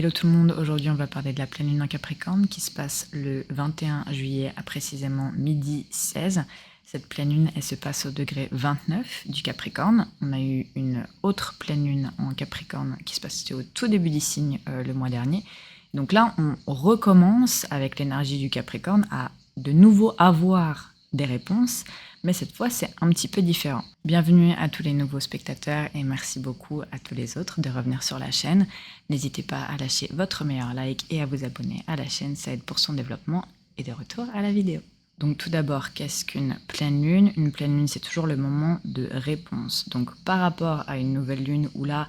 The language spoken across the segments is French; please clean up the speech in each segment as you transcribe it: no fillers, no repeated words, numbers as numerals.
Hello tout le monde, aujourd'hui on va parler de la pleine lune en Capricorne qui se passe le 21 juillet à précisément midi 16. Cette pleine lune, elle se passe au degré 29 du Capricorne. On a eu une autre pleine lune en Capricorne qui se passait au tout début du signe le mois dernier. Donc là, on recommence avec l'énergie du Capricorne à de nouveau avoir des réponses, mais cette fois c'est un petit peu différent. Bienvenue à tous les nouveaux spectateurs et merci beaucoup à tous les autres de revenir sur la chaîne. N'hésitez pas à lâcher votre meilleur like et à vous abonner à la chaîne, ça aide pour son développement. Et de retour à la vidéo. Donc tout d'abord, qu'est-ce qu'une pleine lune? Une pleine lune, c'est toujours le moment de réponse. Donc par rapport à une nouvelle lune où là,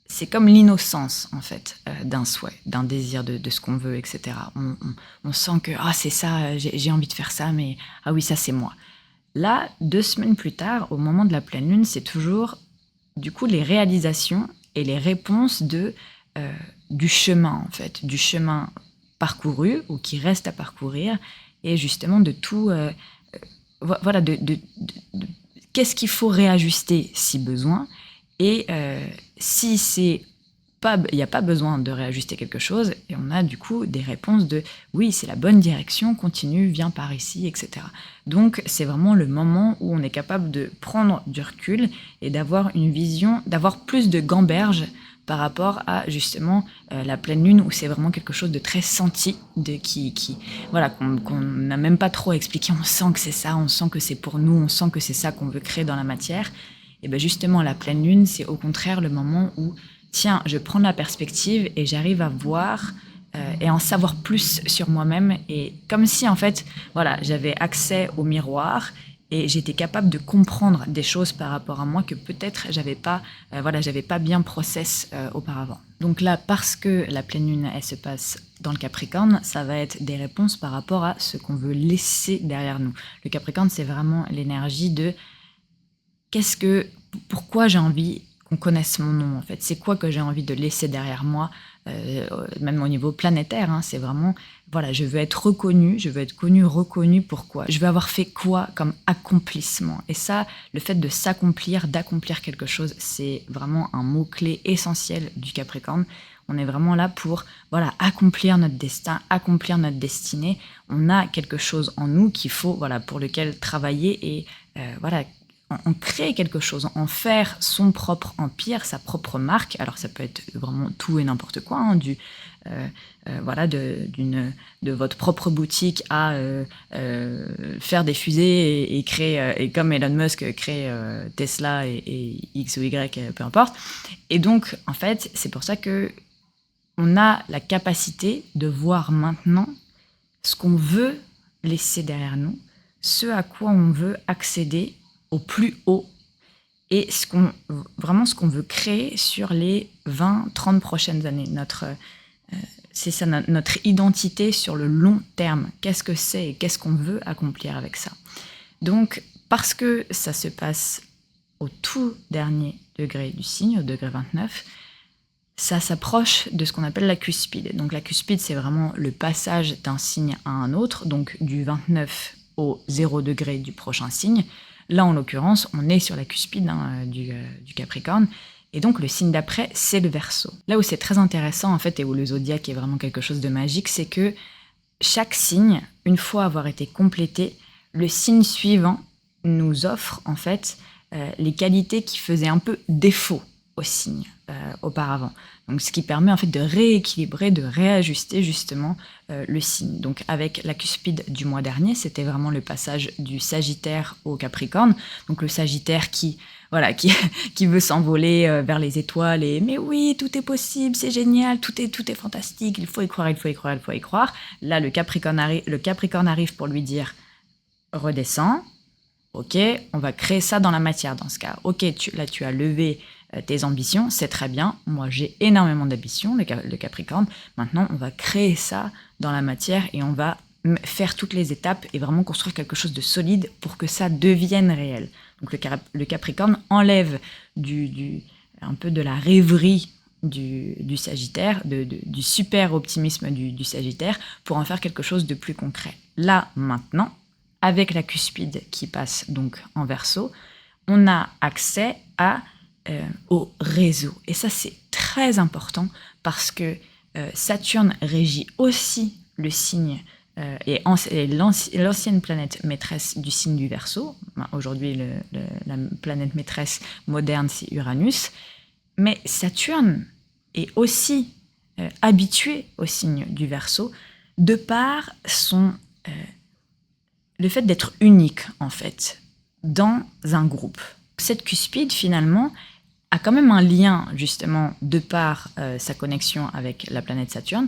c'est comme l'innocence en fait d'un souhait, d'un désir de ce qu'on veut, etc. On sent que c'est ça, j'ai envie de faire ça, mais ah oui, ça c'est moi. Là, 2 semaines plus tard, au moment de la pleine lune, c'est toujours du coup les réalisations et les réponses du chemin en fait, du chemin parcouru ou qui reste à parcourir et justement de tout, voilà, qu'est-ce qu'il faut réajuster si besoin. Et si il n'y a pas besoin de réajuster quelque chose, et on a du coup des réponses de oui, c'est la bonne direction, continue, viens par ici, etc. Donc c'est vraiment le moment où on est capable de prendre du recul et d'avoir une vision, d'avoir plus de gamberge par rapport à justement la pleine lune où c'est vraiment quelque chose de très senti, voilà, qu'on n'a même pas trop expliqué. On sent que c'est ça, on sent que c'est pour nous, on sent que c'est ça qu'on veut créer dans la matière. Et bien justement, la pleine lune, c'est au contraire le moment où, tiens, je prends la perspective et j'arrive à voir et en savoir plus sur moi-même. Et comme si, en fait, voilà, j'avais accès au miroir et j'étais capable de comprendre des choses par rapport à moi que peut-être j'avais pas bien process auparavant. Donc là, parce que la pleine lune, elle se passe dans le Capricorne, ça va être des réponses par rapport à ce qu'on veut laisser derrière nous. Le Capricorne, c'est vraiment l'énergie de pourquoi j'ai envie qu'on connaisse mon nom en fait. C'est quoi que j'ai envie de laisser derrière moi, même au niveau planétaire. C'est vraiment, voilà, je veux être reconnue, je veux être connue, reconnue. Pourquoi? Je veux avoir fait quoi comme accomplissement? Et ça, le fait de s'accomplir, d'accomplir quelque chose, c'est vraiment un mot-clé essentiel du Capricorne. On est vraiment là pour, voilà, accomplir notre destin, accomplir notre destinée. On a quelque chose en nous qu'il faut, voilà, pour lequel travailler et voilà, en créer quelque chose, en faire son propre empire, sa propre marque. Alors ça peut être vraiment tout et n'importe quoi, voilà, de votre propre boutique à faire des fusées et créer, et comme Elon Musk crée Tesla et X ou Y, peu importe. Et donc, en fait, c'est pour ça que on a la capacité de voir maintenant ce qu'on veut laisser derrière nous, ce à quoi on veut accéder au plus haut et ce qu'on veut créer sur les 20-30 prochaines années. C'est ça, notre identité sur le long terme. Qu'est-ce que c'est et qu'est-ce qu'on veut accomplir avec ça? Donc, parce que ça se passe au tout dernier degré du signe, au degré 29, ça s'approche de ce qu'on appelle la cuspide. Donc la cuspide, c'est vraiment le passage d'un signe à un autre, donc du 29 au 0 degré du prochain signe. Là, en l'occurrence, on est sur la cuspide du Capricorne. Et donc, le signe d'après, c'est le Verseau. Là où c'est très intéressant, en fait, et où le zodiaque est vraiment quelque chose de magique, c'est que chaque signe, une fois avoir été complété, le signe suivant nous offre, en fait, les qualités qui faisaient un peu défaut au signe auparavant. Donc, ce qui permet en fait de rééquilibrer, de réajuster justement le signe. Donc, avec la cuspide du mois dernier, c'était vraiment le passage du Sagittaire au Capricorne. Donc, le Sagittaire qui veut s'envoler vers les étoiles et mais oui, tout est possible, c'est génial, tout est fantastique, il faut y croire, il faut y croire, il faut y croire. Là, le Capricorne arrive pour lui dire redescends. Ok, on va créer ça dans la matière dans ce cas. Ok, tu as levé tes ambitions, c'est très bien. Moi, j'ai énormément d'ambitions, le Capricorne. Maintenant, on va créer ça dans la matière et on va faire toutes les étapes et vraiment construire quelque chose de solide pour que ça devienne réel. Donc, le Capricorne enlève un peu de la rêverie du Sagittaire, du super optimisme du Sagittaire pour en faire quelque chose de plus concret. Là, maintenant, avec la cuspide qui passe donc en Verseau, on a accès au réseau. Et ça, c'est très important parce que Saturne régit aussi le signe et l'ancienne planète maîtresse du signe du Verseau. Aujourd'hui, la planète maîtresse moderne, c'est Uranus. Mais Saturne est aussi habitué au signe du Verseau de par le fait d'être unique, en fait, dans un groupe. Cette cuspide, finalement, a quand même un lien, justement, de par sa connexion avec la planète Saturne.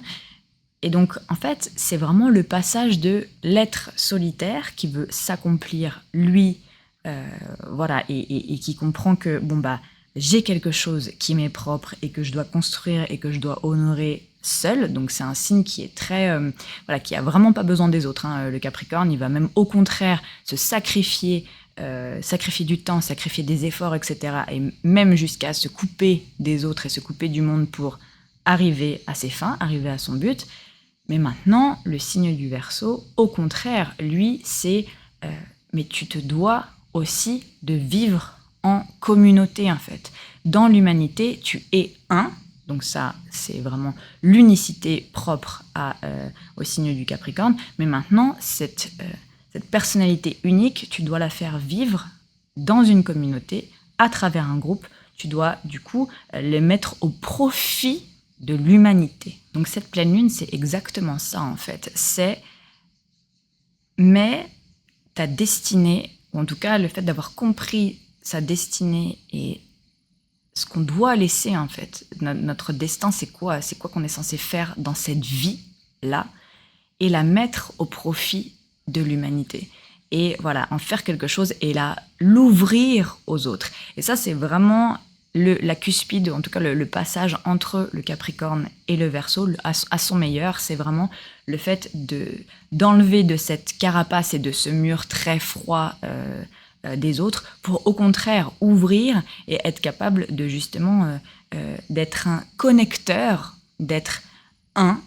Et donc, en fait, c'est vraiment le passage de l'être solitaire qui veut s'accomplir, lui, voilà, et qui comprend que, j'ai quelque chose qui m'est propre et que je dois construire et que je dois honorer seul. Donc, c'est un signe qui est très, voilà, qui a vraiment pas besoin des autres, hein. Le Capricorne, il va même au contraire se sacrifier du temps, sacrifier des efforts, etc. Et même jusqu'à se couper des autres et se couper du monde pour arriver à ses fins, arriver à son but. Mais maintenant, le signe du Verseau, au contraire, lui, c'est mais tu te dois aussi de vivre en communauté, en fait. Dans l'humanité, tu es un. Donc ça, c'est vraiment l'unicité propre au signe du Capricorne. Mais maintenant, cette personnalité unique, tu dois la faire vivre dans une communauté, à travers un groupe. Tu dois, du coup, les mettre au profit de l'humanité. Donc cette pleine lune, c'est exactement ça, en fait. Mais ta destinée, ou en tout cas le fait d'avoir compris sa destinée et ce qu'on doit laisser, en fait. Notre destin, c'est quoi? C'est quoi qu'on est censé faire dans cette vie-là? Et la mettre au profit de l'humanité. Et voilà, en faire quelque chose et l'ouvrir aux autres. Et ça, c'est vraiment la cuspide, en tout cas le passage entre le Capricorne et le Verseau à son meilleur. C'est vraiment le fait d'enlever de cette carapace et de ce mur très froid des autres pour au contraire ouvrir et être capable de justement d'être un connecteur, d'être un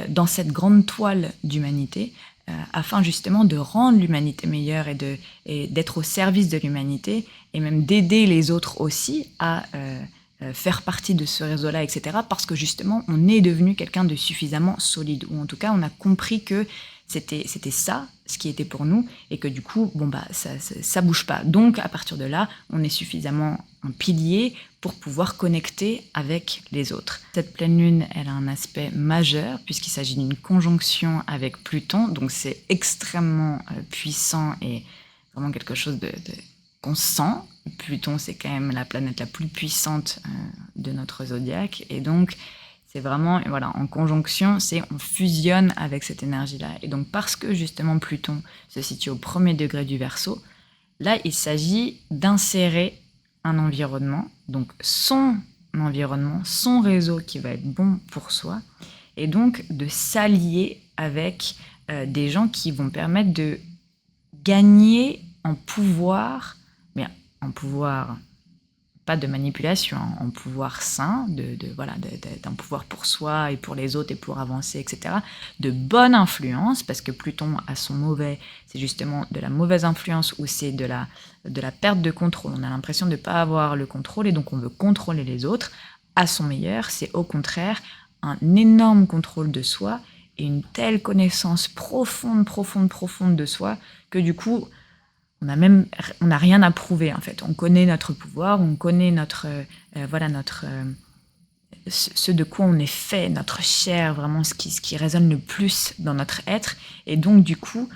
dans cette grande toile d'humanité afin justement de rendre l'humanité meilleure et d'être au service de l'humanité et même d'aider les autres aussi à faire partie de ce réseau-là, etc. Parce que justement, on est devenu quelqu'un de suffisamment solide, ou en tout cas, on a compris que c'était ça, ce qui était pour nous, et que du coup, ça bouge pas. Donc, à partir de là, on est suffisamment un pilier pour pouvoir connecter avec les autres. Cette pleine lune, elle a un aspect majeur, puisqu'il s'agit d'une conjonction avec Pluton, donc c'est extrêmement puissant et vraiment quelque chose qu'on sent. Pluton, c'est quand même la planète la plus puissante de notre zodiaque, et donc c'est vraiment, voilà, en conjonction, on fusionne avec cette énergie-là. Et donc, parce que justement Pluton se situe au premier degré du Verseau, là, il s'agit d'insérer un environnement, donc son environnement, son réseau qui va être bon pour soi, et donc de s'allier avec des gens qui vont permettre de gagner en pouvoir, mais en pouvoir pas de manipulation, en pouvoir sain, d'un pouvoir pour soi et pour les autres et pour avancer, etc. De bonne influence, parce que Pluton a son mauvais, c'est justement de la mauvaise influence ou c'est de la perte de contrôle. On a l'impression de ne pas avoir le contrôle et donc on veut contrôler les autres. À son meilleur, c'est au contraire un énorme contrôle de soi et une telle connaissance profonde de soi que du coup, on n'a rien à prouver, en fait. On connaît notre pouvoir, on connaît ce de quoi on est fait, notre chair, vraiment ce qui résonne le plus dans notre être. Et donc, du coup,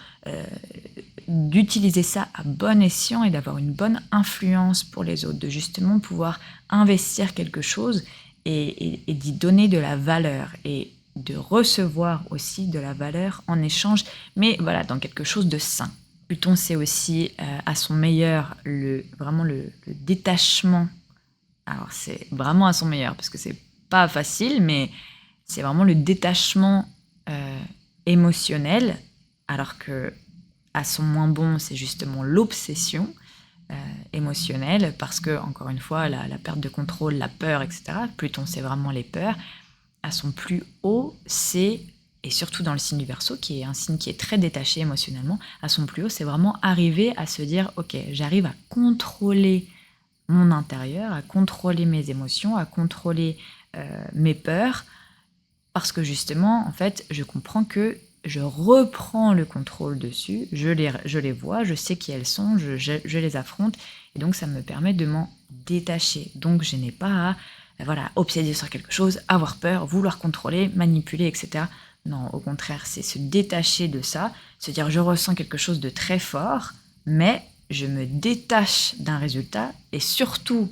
d'utiliser ça à bon escient et d'avoir une bonne influence pour les autres, de justement pouvoir investir quelque chose et d'y donner de la valeur et de recevoir aussi de la valeur en échange, mais voilà, dans quelque chose de sain. Pluton, c'est aussi à son meilleur vraiment le détachement. Alors, c'est vraiment à son meilleur, parce que c'est pas facile, mais c'est vraiment le détachement émotionnel, alors que à son moins bon, c'est justement l'obsession émotionnelle, parce que, encore une fois, la perte de contrôle, la peur, etc. Pluton, c'est vraiment les peurs. À son plus haut, et surtout dans le signe du Verseau, qui est un signe qui est très détaché émotionnellement, à son plus haut, c'est vraiment arriver à se dire « Ok, j'arrive à contrôler mon intérieur, à contrôler mes émotions, à contrôler mes peurs, parce que justement, en fait, je comprends que je reprends le contrôle dessus, je les vois, je sais qui elles sont, je les affronte, et donc ça me permet de m'en détacher. Donc je n'ai pas à obséder sur quelque chose, avoir peur, vouloir contrôler, manipuler, etc. Non, au contraire, c'est se détacher de ça, se dire je ressens quelque chose de très fort, mais je me détache d'un résultat, et surtout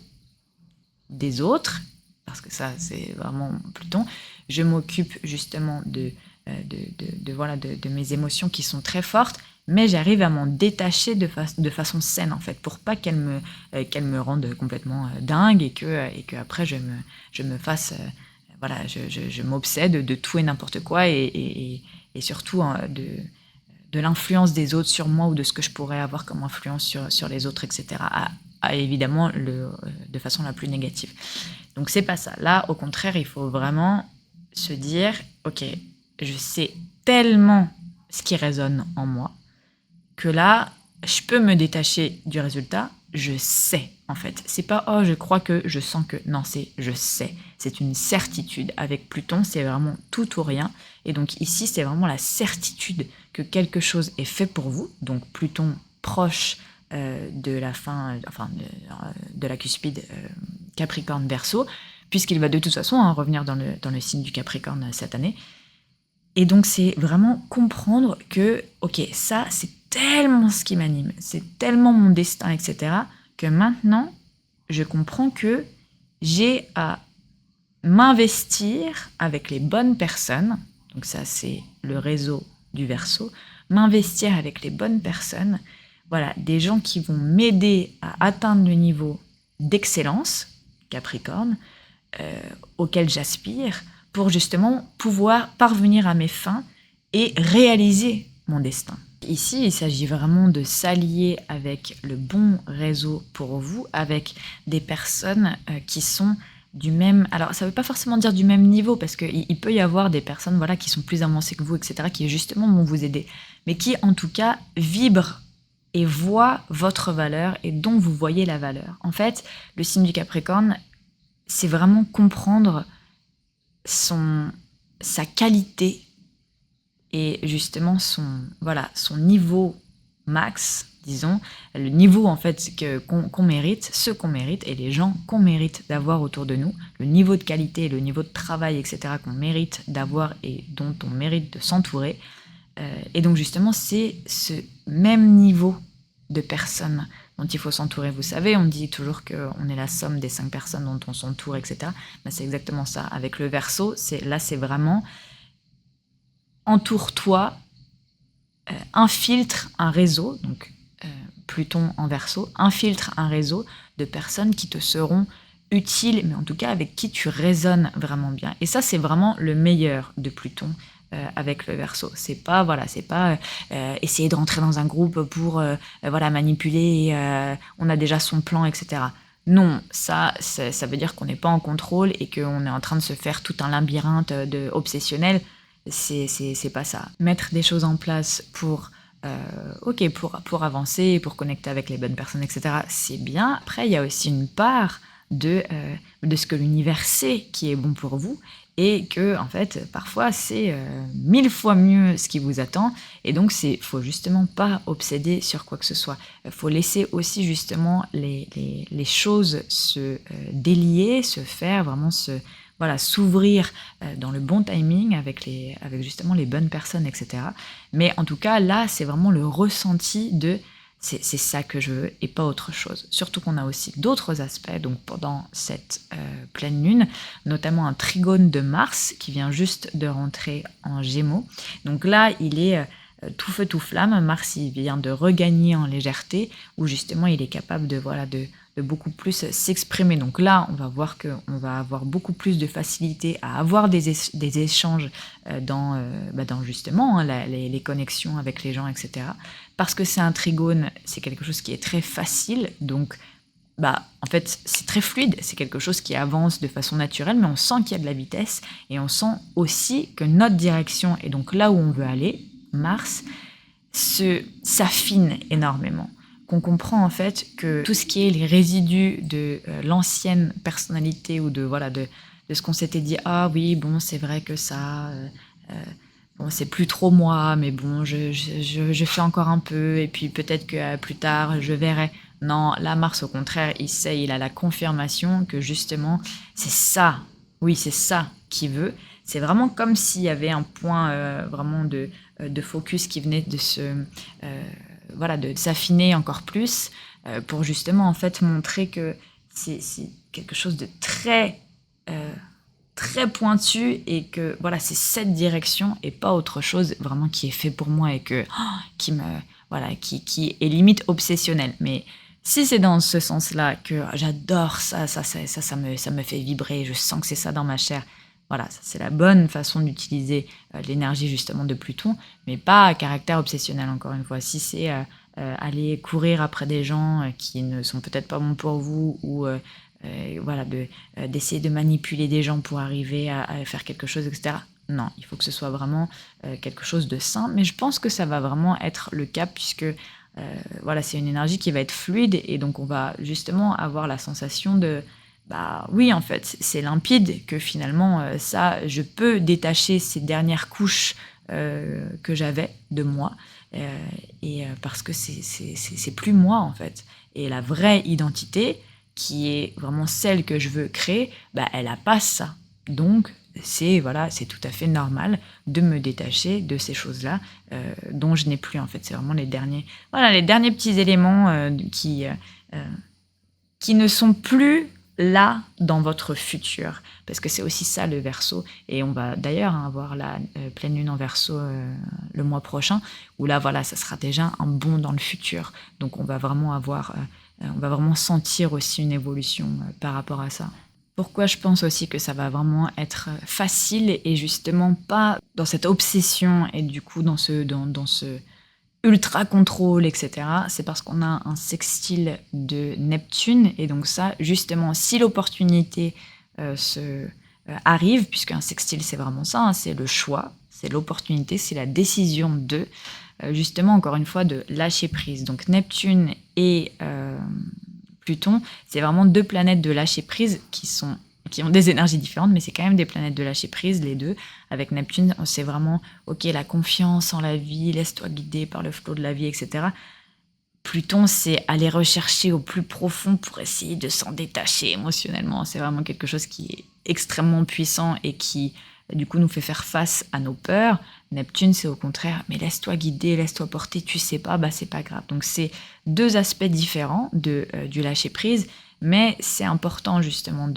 des autres, parce que ça c'est vraiment Pluton, je m'occupe justement de mes émotions qui sont très fortes, mais j'arrive à m'en détacher de façon saine en fait, pour pas qu'elles me rendent complètement dingue et que après je me fasse je m'obsède de tout et n'importe quoi et surtout de l'influence des autres sur moi ou de ce que je pourrais avoir comme influence sur les autres, etc. Évidemment de façon la plus négative. Donc c'est pas ça. Là, au contraire, il faut vraiment se dire, ok, je sais tellement ce qui résonne en moi que là, je peux me détacher du résultat. Je sais, en fait. C'est pas oh, je crois que, je sens que. Non, c'est je sais. C'est une certitude. Avec Pluton, c'est vraiment tout ou rien. Et donc ici, c'est vraiment la certitude que quelque chose est fait pour vous. Donc Pluton proche de la fin, de la cuspide Capricorne Verseau, puisqu'il va de toute façon revenir dans le signe du Capricorne cette année. Et donc c'est vraiment comprendre que, ok, ça c'est tellement ce qui m'anime, c'est tellement mon destin, etc., que maintenant je comprends que j'ai à m'investir avec les bonnes personnes, donc ça c'est le réseau du Verseau, m'investir avec les bonnes personnes, des gens qui vont m'aider à atteindre le niveau d'excellence, Capricorne, auquel j'aspire, pour justement pouvoir parvenir à mes fins et réaliser mon destin. Ici, il s'agit vraiment de s'allier avec le bon réseau pour vous, avec des personnes qui sont du même... Alors, ça ne veut pas forcément dire du même niveau, parce qu'il peut y avoir des personnes qui sont plus avancées que vous, etc., qui justement vont vous aider, mais qui, en tout cas, vibrent et voient votre valeur et dont vous voyez la valeur. En fait, le signe du Capricorne, c'est vraiment comprendre sa qualité et justement son niveau max, disons, le niveau en fait qu'on mérite, ce qu'on mérite et les gens qu'on mérite d'avoir autour de nous, le niveau de qualité, le niveau de travail, etc. qu'on mérite d'avoir et dont on mérite de s'entourer. Et donc justement, c'est ce même niveau de personnes dont il faut s'entourer. Vous savez, on dit toujours qu'on est la somme des 5 personnes dont on s'entoure, etc. Ben, c'est exactement ça. Avec le Verseau, c'est vraiment entoure-toi, infiltre un réseau, donc Pluton en Verseau, infiltre un réseau de personnes qui te seront utiles, mais en tout cas avec qui tu résonnes vraiment bien. Et ça, c'est vraiment le meilleur de Pluton avec le Verseau. C'est pas essayer de rentrer dans un groupe pour manipuler, on a déjà son plan, etc. Non, ça veut dire qu'on n'est pas en contrôle et qu'on est en train de se faire tout un labyrinthe obsessionnel. C'est pas ça. Mettre des choses en place pour avancer, pour connecter avec les bonnes personnes, etc., c'est bien. Après, il y a aussi une part de ce que l'univers sait qui est bon pour vous et que, en fait, parfois, c'est 1000 fois mieux ce qui vous attend. Et donc, faut justement pas obséder sur quoi que ce soit. Faut laisser aussi, justement, les choses se délier, se faire, vraiment s'ouvrir dans le bon timing avec justement les bonnes personnes, etc. Mais en tout cas, là, c'est vraiment le ressenti de c'est ça que je veux et pas autre chose. Surtout qu'on a aussi d'autres aspects, donc pendant cette pleine lune, notamment un trigone de Mars qui vient juste de rentrer en Gémeaux. Donc là, il est tout feu, tout flamme. Mars, il vient de regagner en légèreté, où justement, il est capable de beaucoup plus s'exprimer. Donc là, on va voir qu'on va avoir beaucoup plus de facilité à avoir des échanges dans justement les connexions avec les gens, etc. Parce que c'est un trigone, c'est quelque chose qui est très facile, donc en fait, c'est très fluide, c'est quelque chose qui avance de façon naturelle, mais on sent qu'il y a de la vitesse et on sent aussi que notre direction, et donc là où on veut aller, Mars, s'affine énormément. Qu'on comprend en fait que tout ce qui est les résidus de l'ancienne personnalité ou de de ce qu'on s'était dit. Ah oui, bon, c'est vrai que ça, bon, c'est plus trop moi, mais bon, je fais encore un peu, et puis peut-être que plus tard, je verrai. Non, là, Mars, au contraire, il sait, il a la confirmation que justement, c'est ça, oui, c'est ça qu'il veut. C'est vraiment comme s'il y avait un point vraiment de focus qui venait voilà, de s'affiner encore plus pour justement en fait montrer que c'est quelque chose de euh, très pointu, et que voilà, c'est cette direction et pas autre chose vraiment qui est fait pour moi, et que qui me voilà, qui est limite obsessionnel. Mais si c'est dans ce sens-là que j'adore ça me fait vibrer, je sens que c'est ça dans ma chair. Voilà, ça, c'est la bonne façon d'utiliser l'énergie justement de Pluton, mais pas à caractère obsessionnel, encore une fois. Si c'est aller courir après des gens qui ne sont peut-être pas bons pour vous, ou voilà, d'essayer de manipuler des gens pour arriver à faire quelque chose, etc. Non, il faut que ce soit vraiment quelque chose de sain. Mais je pense que ça va vraiment être le cas, puisque voilà, c'est une énergie qui va être fluide, et donc on va justement avoir la sensation de bah oui, en fait, c'est limpide, que finalement, ça, je peux détacher ces dernières couches que j'avais de moi, parce que c'est plus moi, en fait. Et la vraie identité, qui est vraiment celle que je veux créer, bah, elle a pas ça. Donc, c'est voilà, c'est tout à fait normal de me détacher de ces choses-là dont je n'ai plus, en fait. C'est vraiment les derniers petits éléments qui ne sont plus là dans votre futur. Parce que c'est aussi ça le Verseau. Et on va d'ailleurs avoir la pleine lune en Verseau le mois prochain, où là, voilà, ça sera déjà un bond dans le futur. Donc on va vraiment on va vraiment sentir aussi une évolution par rapport à ça. Pourquoi je pense aussi que ça va vraiment être facile, et justement pas dans cette obsession, et du coup dans ce ultra contrôle, etc. C'est parce qu'on a un sextile de Neptune, et donc ça, justement, si l'opportunité arrive, puisqu'un sextile, c'est vraiment ça, hein, c'est le choix, c'est l'opportunité, c'est la décision justement, encore une fois, de lâcher prise. Donc Neptune et Pluton, c'est vraiment deux planètes de lâcher prise qui ont des énergies différentes, mais c'est quand même des planètes de lâcher prise, les deux. Avec Neptune, c'est vraiment, ok, la confiance en la vie, laisse-toi guider par le flot de la vie, etc. Pluton, c'est aller rechercher au plus profond pour essayer de s'en détacher émotionnellement. C'est vraiment quelque chose qui est extrêmement puissant, et qui, du coup, nous fait faire face à nos peurs. Neptune, c'est au contraire, mais laisse-toi guider, laisse-toi porter, tu sais pas, bah c'est pas grave. Donc c'est deux aspects différents du lâcher-prise, mais c'est important justement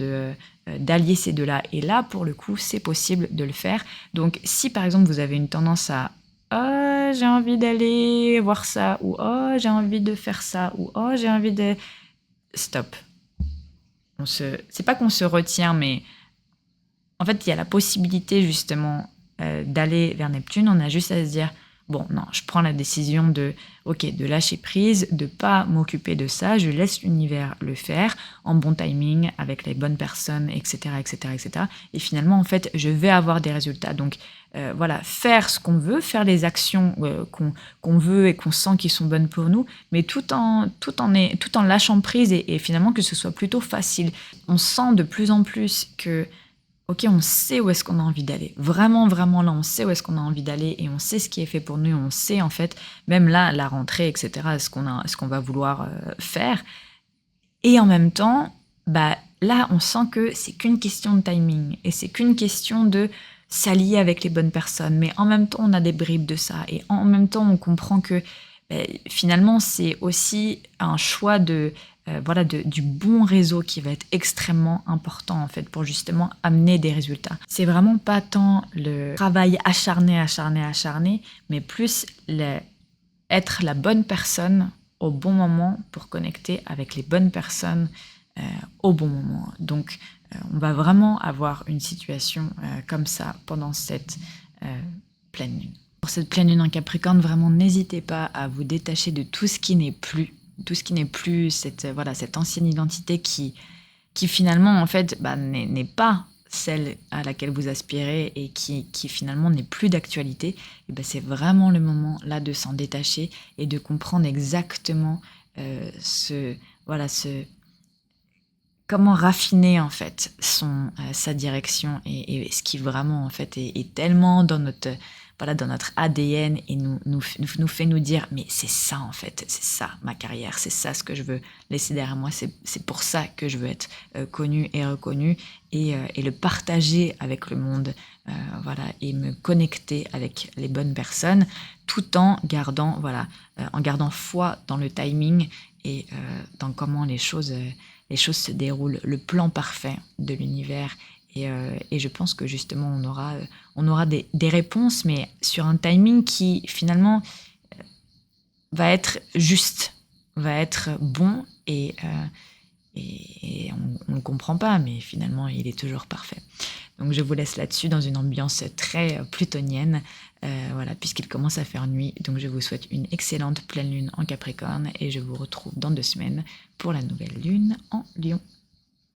d'allier ces deux-là. Et là, pour le coup, c'est possible de le faire. Donc si par exemple vous avez une tendance à oh, j'ai envie d'aller voir ça, ou oh, j'ai envie de faire ça, ou oh, j'ai envie de... Stop. C'est pas qu'on se retient, mais en fait, il y a la possibilité justement d'aller vers Neptune. On a juste à se dire, bon, non, je prends la décision de lâcher prise, de pas m'occuper de ça, je laisse l'univers le faire en bon timing, avec les bonnes personnes, etc., etc., etc. Et finalement, en fait, je vais avoir des résultats. Donc, voilà, faire ce qu'on veut, faire les actions qu'on veut et qu'on sent qui sont bonnes pour nous, mais tout en lâchant prise, et finalement que ce soit plutôt facile. On sent de plus en plus que ok, on sait où est-ce qu'on a envie d'aller. Vraiment, vraiment, là, on sait où est-ce qu'on a envie d'aller, et on sait ce qui est fait pour nous. On sait, en fait, même là, la rentrée, etc., ce qu'on va vouloir faire. Et en même temps, bah, là, on sent que c'est qu'une question de timing, et c'est qu'une question de s'allier avec les bonnes personnes. Mais en même temps, on a des bribes de ça. Et en même temps, on comprend que finalement, c'est aussi un choix voilà, du bon réseau qui va être extrêmement important, en fait, pour justement amener des résultats. C'est vraiment pas tant le travail acharné, mais plus être la bonne personne au bon moment pour connecter avec les bonnes personnes au bon moment. Donc, on va vraiment avoir une situation comme ça pendant cette pleine lune. Pour cette pleine lune en Capricorne, vraiment, n'hésitez pas à vous détacher de tout ce qui n'est plus, cette ancienne identité qui finalement, en fait, n'est pas celle à laquelle vous aspirez, et qui finalement n'est plus d'actualité. Et c'est vraiment le moment là de s'en détacher, et de comprendre exactement comment raffiner en fait sa direction et ce qui vraiment en fait est tellement dans notre ADN et nous fait nous dire mais c'est ça en fait, c'est ça ma carrière, c'est ça ce que je veux laisser derrière moi, c'est pour ça que je veux être connue et reconnue et le partager avec le monde, voilà, et me connecter avec les bonnes personnes tout en gardant en gardant foi dans le timing et dans comment les choses se déroulent, le plan parfait de l'univers. Et je pense que justement, on aura des réponses, mais sur un timing qui finalement va être juste, va être bon et on ne le comprend pas, mais finalement, il est toujours parfait. Donc je vous laisse là-dessus dans une ambiance très plutonienne, voilà, puisqu'il commence à faire nuit. Donc je vous souhaite une excellente pleine lune en Capricorne et je vous retrouve dans 2 semaines pour la nouvelle lune en Lion.